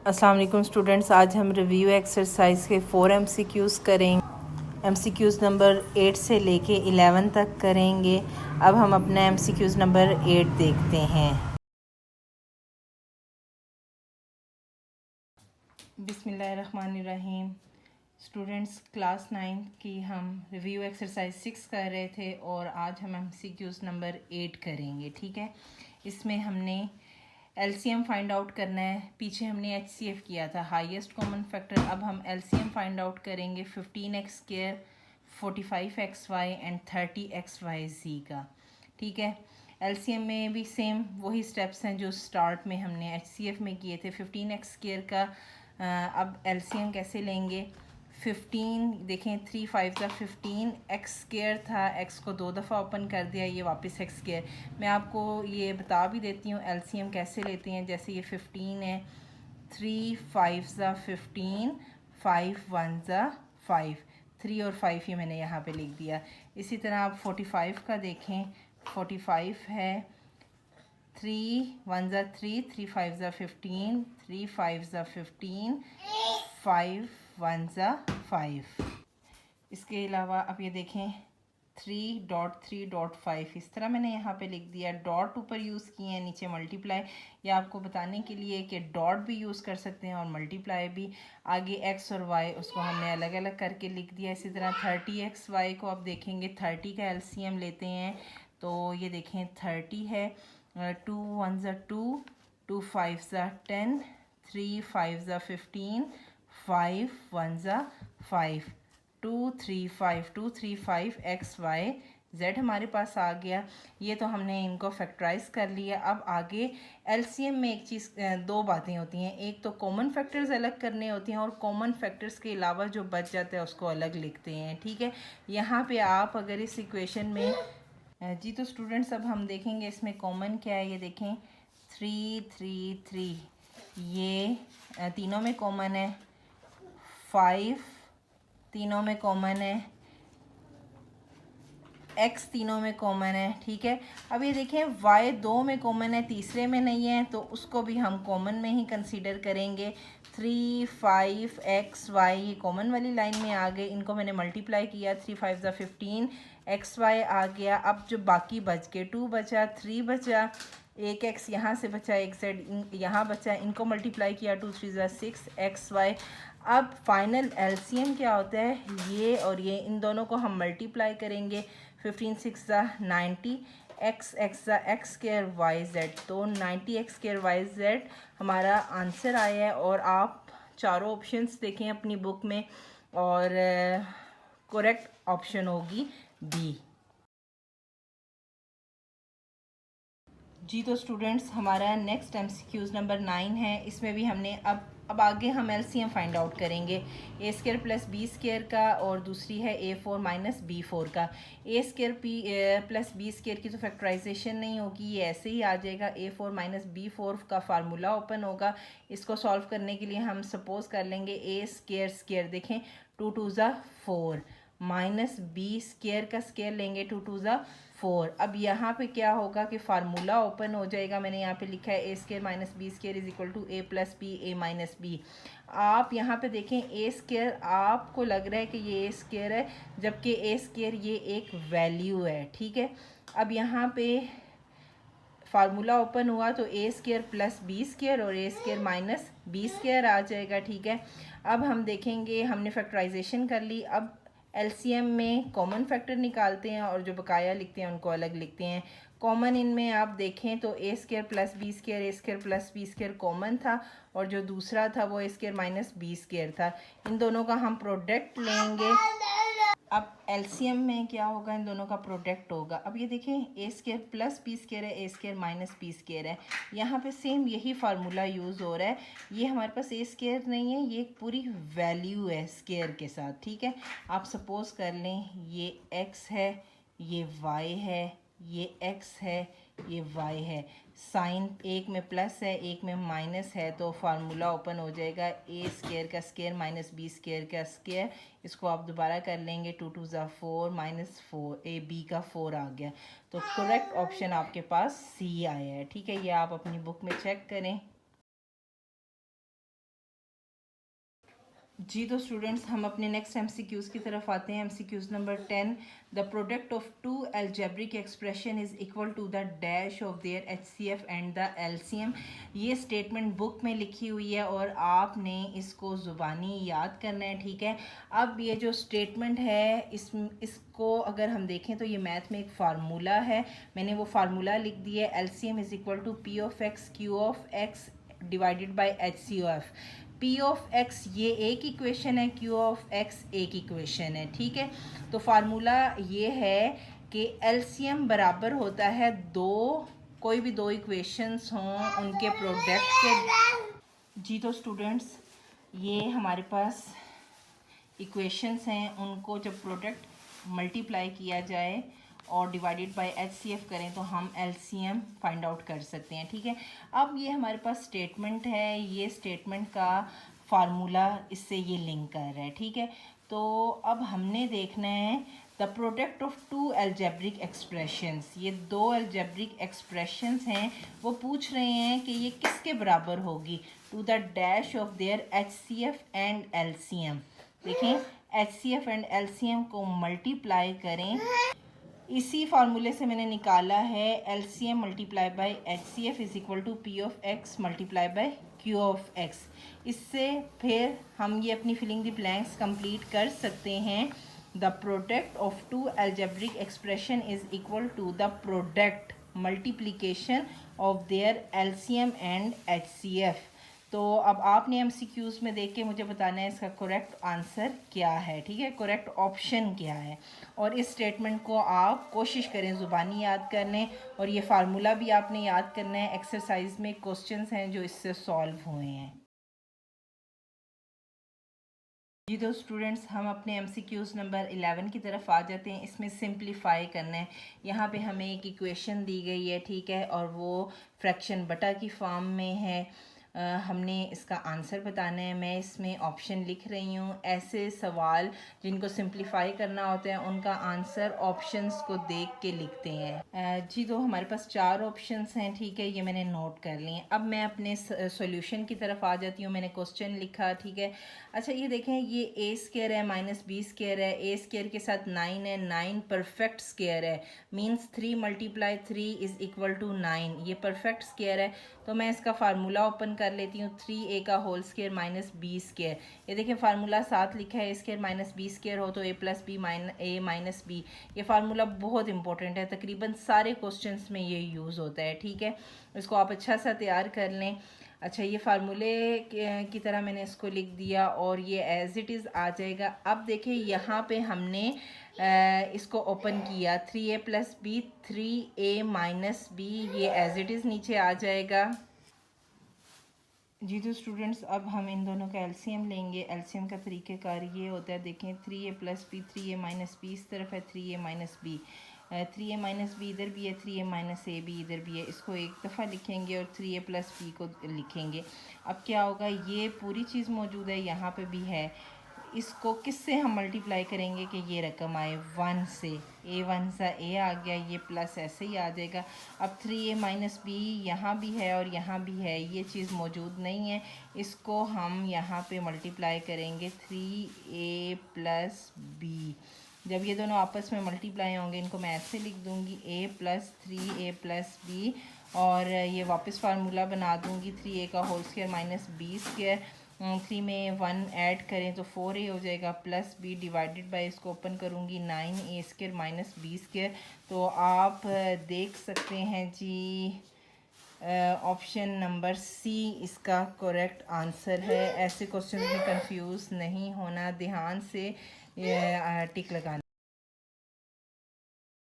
अस्सलाम वालेकुम स्टूडेंट्स, आज हम रिव्यू एक्सरसाइज के 4 एमसीक्यूज़ करेंगे। एमसीक्यूज़ नंबर 8 से लेके 11 तक करेंगे। अब हम अपना एमसीक्यूज़ नंबर 8 देखते हैं। बिस्मिल्लाहिर्रहमानिर्रहीम। स्टूडेंट्स, क्लास 9 की हम रिव्यू एक्सरसाइज 6 कर रहे थे और आज हम एमसीक्यूज़ नंबर 8 करेंगे। ठीक है, इसमें हमने एलसीएम फाइंड आउट करना है। पीछे हमने एचसीएफ किया था, हाईएस्ट कॉमन फैक्टर। अब हम एलसीएम फाइंड आउट करेंगे 15x², 45xy एंड 30xyz का। ठीक है, एलसीएम में भी सेम वही स्टेप्स हैं जो स्टार्ट में हमने एचसीएफ में किए थे। 15x² का अब एलसीएम कैसे लेंगे। 15 देखें, 3 5 का 15, x² था, x को 2 दफ़ा ओपन कर दिया, ये वापस x²। मैं आपको ये बता भी देती हूँ एलसीएम कैसे लेते हैं। जैसे ये 15 है, 3 5 ज़ा 15, 5 1 ज़ा 5, 3 और 5 ये मैंने यहाँ पे लिख दिया। इसी तरह आप 45 का देखें, 45 है, 3 1 ज़ा 3, 3 5 ज़ा 15, 3 5 ज़ा 15, 5 1 ज़ा 5। इसके अलावा अब ये देखें 3.3.5, इस तरह मैंने यहाँ पे लिख दिया। डॉट ऊपर यूज़ किए हैं, नीचे मल्टीप्लाई, या आपको बताने के लिए कि डॉट भी यूज़ कर सकते हैं और मल्टीप्लाई भी। आगे x और y उसको हमने अलग अलग करके लिख दिया। इसी तरह 30xy को आप देखेंगे, 30 का एलसीएम लेते हैं तो ये देखें 30 है, 2 1 ज़ा 2, 2 5 ज़ा 10, 3 5 ज़ा 15, 5 1 ज़ा 5, 2 3 5, 2 3 5 XYZ हमारे पास आ गया। ये तो हमने इनको फैक्टराइज कर लिया। अब आगे एलसीएम में एक चीज़, दो बातें होती हैं। एक तो कॉमन फैक्टर्स अलग करने होती हैं और कॉमन फैक्टर्स के अलावा जो बच जाता है उसको अलग लिखते हैं। ठीक है, यहाँ पे आप अगर इस इक्वेशन में जी, तो स्टूडेंट्स अब हम देखेंगे इसमें कॉमन क्या है। ये देखें 3 3 3, ये तीनों में कॉमन है। 5 तीनों में कॉमन है, x तीनों में कॉमन है। ठीक है, अब ये देखें y 2 में कॉमन है, तीसरे में नहीं है, तो उसको भी हम कॉमन में ही कंसीडर करेंगे। 3 5 xy ये कॉमन वाली लाइन में आ गए, इनको मैंने मल्टीप्लाई किया, 3 5 ज़ा 15, xy आ गया। अब जो बाकी बच गए, 2 बचा, 3 बचा, एक x यहाँ से बचा, एक z यहाँ बचा, इनको मल्टीप्लाई किया, 2 3 ज़ा 6 xy। अब फाइनल एलसीएम क्या होता है, ये और ये, इन दोनों को हम मल्टीप्लाई करेंगे। 15 6 ज़ा 90, x x ज़ा x²yz, तो 90 x²yz हमारा आंसर आया है। और आप चारों ऑप्शंस देखें अपनी बुक में और करेक्ट ऑप्शन होगी बी। जी, तो स्टूडेंट्स हमारा नेक्स्ट एमसीक्यूज़ नंबर 9 है। इसमें भी हमने अब आगे हम एलसीएम फाइंड आउट करेंगे a² + b² का, और दूसरी है a4 - b4 का। a² + b² की तो फैक्टराइजेशन नहीं होगी, ये ऐसे ही आ जाएगा। a4 - b4 का फार्मूला ओपन होगा। इसको सॉल्व करने के लिए हम सपोज कर लेंगे a² देखें 2 2 ज़ा 4, माइनस b² का स्क्वायर लेंगे, 2 2 ज़ा 4। अब यहाँ पे क्या होगा कि फार्मूला ओपन हो जाएगा। मैंने यहाँ पे लिखा है a² - b² = a + b a - b। आप यहाँ पे देखें a², आपको लग रहा है कि ये a² है, जबकि a² ये एक वैल्यू है। ठीक है, अब यहाँ पे फार्मूला ओपन हुआ तो a² + b² और a² - b² आ जाएगा। ठीक है, अब हम देखेंगे, हमने फैक्टराइजेशन कर ली। अब एलसीएम में कॉमन फैक्टर निकालते हैं और जो बकाया लिखते हैं उनको अलग लिखते हैं। कॉमन इनमें आप देखें तो a² + b², a² + b² common था, और जो दूसरा था वो a² - b² था। इन दोनों का हम प्रोडक्ट लेंगे। अब एलसीएम में क्या होगा, इन दोनों का प्रोडक्ट होगा। अब ये देखें a² + b² है, a² - b² है। यहाँ पे सेम यही फार्मूला यूज़ हो रहा है। ये हमारे पास a² नहीं है, ये एक पूरी वैल्यू है स्क्वायर के साथ। ठीक है, आप सपोज कर लें ये x है, ये y है, ये x है, ये y है। साइन एक में प्लस है, एक में माइनस है, तो फार्मूला ओपन हो जाएगा a² का स्क्वायर - b² का स्क्वायर। इसको आप दोबारा कर लेंगे, 2 2 ज़ा 4 -4, a b का 4 आ गया। तो करेक्ट ऑप्शन आपके पास सी आया है। ठीक है, ये आप अपनी बुक में चेक करें। जी तो स्टूडेंट्स हम अपने नेक्स्ट एमसीक्यूज़ की तरफ आते हैं। MCQs number 10, the product of two algebraic expression is equal to the dash of their HCF and the LCM. ये स्टेटमेंट बुक में लिखी हुई है और आपने इसको ज़ुबानी याद करना है, ठीक है। अब ये जो स्टेटमेंट है इसको अगर हम देखें तो ये मैथ में एक फार्मूला है, मैंने वो फार्मूला लिख दिया है। LCM is equal to P of X Q of X divided by H C O F. P of X ये एक इक्वेशन है, क्यू ऑफ एक्स एक इक्वेशन है, ठीक है। तो फार्मूला ये है कि एलसीएम बराबर होता है कोई भी दो इक्वेशंस हों उनके प्रोडक्ट के। जी तो स्टूडेंट्स ये हमारे पास इक्वेशंस हैं, उनको जब प्रोडक्ट मल्टीप्लाई किया जाए और डिवाइडेड बाय एचसीएफ करें तो हम एलसीएम फाइंड आउट कर सकते हैं, ठीक है। अब ये हमारे पास स्टेटमेंट है, ये स्टेटमेंट का फार्मूला इससे ये लिंक कर रहा है, ठीक है। तो अब हमने देखना है the product of two algebraic expressions. ये दो एल्जेब्रिक एक्सप्रेशंस हैं, वो पूछ रहे हैं कि ये किसके बराबर होगी, to the dash of their HCF and LCM. देखें एचसीएफ एंड एलसीएम को मल्टीप्लाई करें, इसी फार्मूले से मैंने निकाला है LCM multiply by HCF is equal to P of X multiply by Q of X. इससे फिर हम ये अपनी फिलिंग द ब्लैंक्स कंप्लीट कर सकते हैं। The product of two algebraic expression is equal to the product multiplication of their LCM and HCF. तो अब आपने एमसीक्यूज़ में देख के मुझे बताना है इसका करेक्ट आंसर क्या है, ठीक है, करेक्ट ऑप्शन क्या है। और इस स्टेटमेंट को आप कोशिश करें ज़ुबानी याद कर लें, और ये फार्मूला भी आपने याद करना है। एक्सरसाइज में क्वेश्चंस हैं जो इससे सॉल्व हुए हैं। जी तो स्टूडेंट्स हम अपने एमसीक्यूज़ नंबर 11 की तरफ आ जाते हैं। इसमें सिंप्लीफाई करना है। यहाँ पे हमें एक इक्वेशन दी गई है, ठीक है, और वो फ्रैक्शन बटा की फॉर्म में है। हमने इसका आंसर बताना है। मैं इसमें ऑप्शन लिख रही हूँ। ऐसे सवाल जिनको सिंप्लीफाई करना होता है उनका आंसर ऑप्शंस को देख के लिखते हैं। जी तो हमारे पास 4 ऑप्शंस हैं, ठीक है, ये मैंने नोट कर लिए। अब मैं अपने सॉल्यूशन की तरफ आ जाती हूँ। मैंने क्वेश्चन लिखा, ठीक है। अच्छा ये देखें, ये ए स्क्वायर है माइनस बी स्क्वायर है, ए स्क्वायर के साथ 9 है, 9 परफेक्ट स्क्वायर है, means 3 multiply 3 is equal to 9, ये परफेक्ट स्क्वायर है। तो मैं इसका फार्मूला ओपन कर लेती हूँ, 3a का whole square minus B square. ये देखिए फार्मूला साथ लिखा है, A square minus B square हो तो a plus B A minus B. ये फार्मूला बहुत इंपॉर्टेंट है, तकरीबन सारे क्वेश्चंस में ये यूज़ होता है, ठीक है। इसको आप अच्छा सा तैयार कर लें। अच्छा ये फार्मूले की तरह मैंने इसको लिख दिया और ये एज इट इज़ आ जाएगा। अब देखिए यहाँ पे हमने इसको ओपन किया, 3a plus B 3a minus B, ये एज इट इज़ नीचे आ जाएगा। जी तो स्टूडेंट्स अब हम इन दोनों का एलसीएम लेंगे। एलसीएम का तरीक़ेकार ये होता है, देखें 3a plus B 3a minus B इस तरफ है, 3a minus B, 3a minus B इधर भी है, 3a माइनस ए बी इधर भी है। इसको एक दफ़ा लिखेंगे और 3a प्लस बी को लिखेंगे। अब क्या होगा, ये पूरी चीज़ मौजूद है, यहाँ पे भी है। इसको किससे हम मल्टीप्लाई करेंगे कि ये रकम आए 1 से, ए 1 सा ए आ गया, ये प्लस ऐसे ही आ जाएगा। अब 3a माइनस बी यहाँ भी है और यहाँ भी है, ये चीज़ मौजूद नहीं है। इसको हम यहाँ पे मल्टीप्लाई करेंगे 3a प्लस बी। जब ये दोनों आपस में मल्टीप्लाई होंगे इनको मैं ऐसे लिख दूँगी, a plus 3a plus B, और ये वापस फार्मूला बना दूँगी 3a का whole square minus B square. 3 में 1 ऐड करें तो 4a हो जाएगा, प्लस b डिवाइडेड बाय, इसको ओपन करूँगी 9a square minus B square. तो आप देख सकते हैं जी ऑप्शन नंबर सी इसका करेक्ट आंसर है। ऐसे क्वेश्चन में कंफ्यूज नहीं होना, ध्यान से टिक लगाना।